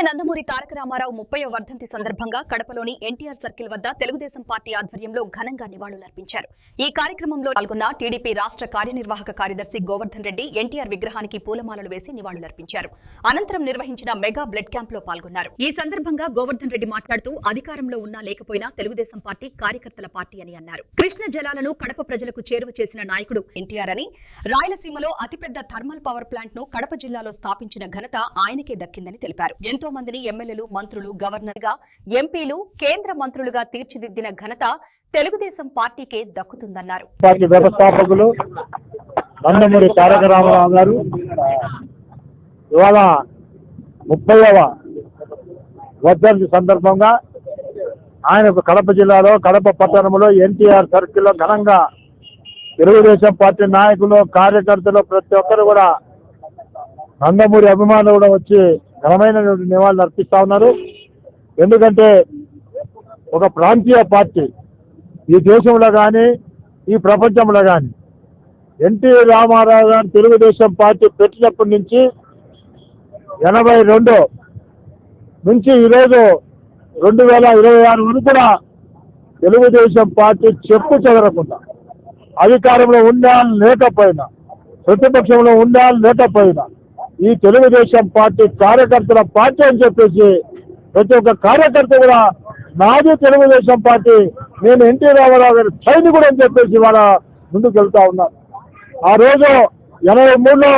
నందమూరి తారక రామారావు 30వ వర్ధంతి సందర్భంగా కడపలోని ఎన్టీఆర్ సర్కిల్ వద్ద తెలుగుదేశం పార్టీ ఆధ్వర్యంలో ఘనంగా నివాళులర్పించారు. ఈ కార్యక్రమంలో పాల్గొన్న టీడీపీ రాష్ట్ర కార్యనిర్వాహక కార్యదర్శి గోవర్ధన్ రెడ్డి ఎన్టీఆర్ విగ్రహానికి పూలమాలలు వేసి నివాళులర్పించారు. అనంతరం నిర్వహించిన మెగా బ్లడ్ క్యాంప్ లో పాల్గొన్నారు. ఈ సందర్భంగా గోవర్ధన్ రెడ్డి మాట్లాడుతూ అధికారంలో ఉన్నా లేకపోయినా తెలుగుదేశం పార్టీ కార్యకర్తల పార్టీ అని అన్నారు. కృష్ణ జలాలను కడప ప్రజలకు చేరువ చేసిన నాయకుడు ఎన్టీఆర్ అని, రాయలసీమలో అతిపెద్ద థర్మల్ పవర్ ప్లాంట్ ను కడప జిల్లాలో స్థాపించిన ఘనత ఆయనకే దక్కిందని తెలిపారు. ఎంతో మందిని ఎమ్మెల్యేలు, మంత్రులు, గవర్నర్ గా, ఎంపీలు, కేంద్ర మంత్రులుగా తీర్చిదిద్దిన ఘనత తెలుగుదేశం పార్టీకే దక్కుతుందన్నారు. పార్టీ వ్యవస్థాపకులు నందమూరి తారక రామారావు గారు ఇవాళ 30వ వర్ధంతి సందర్భంగా ఆయనకు కడప జిల్లాలో కడప పట్టణంలో ఎన్టీఆర్ సర్కిల్ లో ఘనంగా తెలుగుదేశం పార్టీ నాయకులు, కార్యకర్తలు ప్రతి ఒక్కరు కూడా నందమూరి అభిమానులు కూడా వచ్చి ఘనమైనటువంటి నివాళులు అర్పిస్తా ఉన్నారు. ఎందుకంటే ఒక ప్రాంతీయ పార్టీ ఈ దేశంలో కానీ ఈ ప్రపంచంలో కానీ ఎన్టీ రామారావు గారు తెలుగుదేశం పార్టీ పెట్టినప్పటి నుంచి 82 నుంచి ఈరోజు 2026 వరకు కూడా తెలుగుదేశం పార్టీ చెప్పు చెదరకుండా అధికారంలో ఉండాలని లేకపోయినా, ప్రతిపక్షంలో ఉండాలని లేకపోయినా ఈ తెలుగుదేశం పార్టీ కార్యకర్తల పార్టీ అని చెప్పేసి ప్రతి ఒక్క కార్యకర్త కూడా నాది తెలుగుదేశం పార్టీ, నేను ఎన్టీ రామారావు గారి సైనికుడు అని చెప్పేసి వాళ్ళ ముందుకు వెళ్తా ఉన్నారు. ఆ రోజు 83లో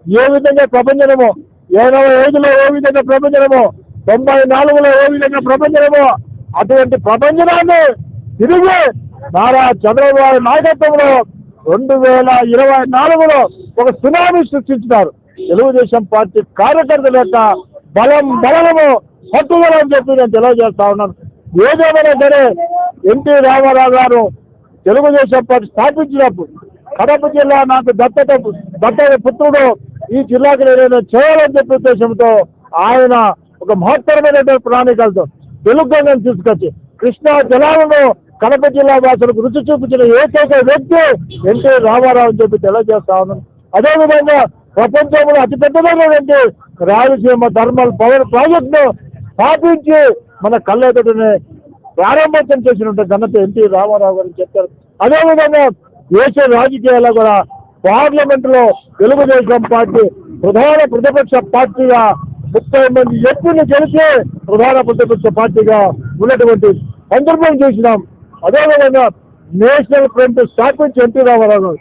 ఏ విధంగా ప్రపంచమో, 85లో ఏ విధంగా ప్రపంచమో, 94లో ఏ విధంగా ప్రపంచమో అటువంటి ప్రపంచనాన్ని తిరిగి నారా చంద్రబాబు నాయకత్వంలో 2024లో ఒక సునామీ సృష్టించినారు. తెలుగుదేశం పార్టీ కార్యకర్తల యొక్క బలము పట్టుదల అని చెప్పి నేను తెలియజేస్తా ఉన్నాను. ఏదేమైనా సరే ఎన్టీ రామారావు గారు తెలుగుదేశం పార్టీ స్థాపించినప్పుడు కడప జిల్లా నాకు దత్తత పుత్రుడు, ఈ జిల్లాకు ఏదైనా చేయాలని చెప్పే ఉద్దేశంతో ఆయన ఒక మహత్తరమైనటువంటి ప్రణాళికలతో తెలుగు తీసుకొచ్చి కృష్ణా జలాలను కడప జిల్లా వాసులకు రుచి చూపించిన ఏకైక వ్యక్తి ఎన్టీ రామారావు అని చెప్పి తెలియజేస్తా ఉన్నాను. అదేవిధంగా ప్రపంచంలో అతిపెద్దమైనటువంటి రాయలసీమ థర్మల్ పవర్ ప్రాజెక్ట్ ను స్థాపించి మన కళ్ళెదుటనే ప్రారంభోత్సవం చేసినట్టు ఘనత ఎన్టీ రామారావు గారు చెప్పారు. అదేవిధంగా దేశ రాజకీయాల్లో కూడా పార్లమెంట్ లో తెలుగుదేశం పార్టీ ప్రధాన ప్రతిపక్ష పార్టీగా 30 మంది ఎంపీలు గెలిచి ప్రధాన ప్రతిపక్ష పార్టీగా ఉన్నటువంటి సందర్భం చూసినాం. అదేవిధంగా నేషనల్ ఫ్రంట్ స్థాపించి ఎన్టీ రామారావు గారు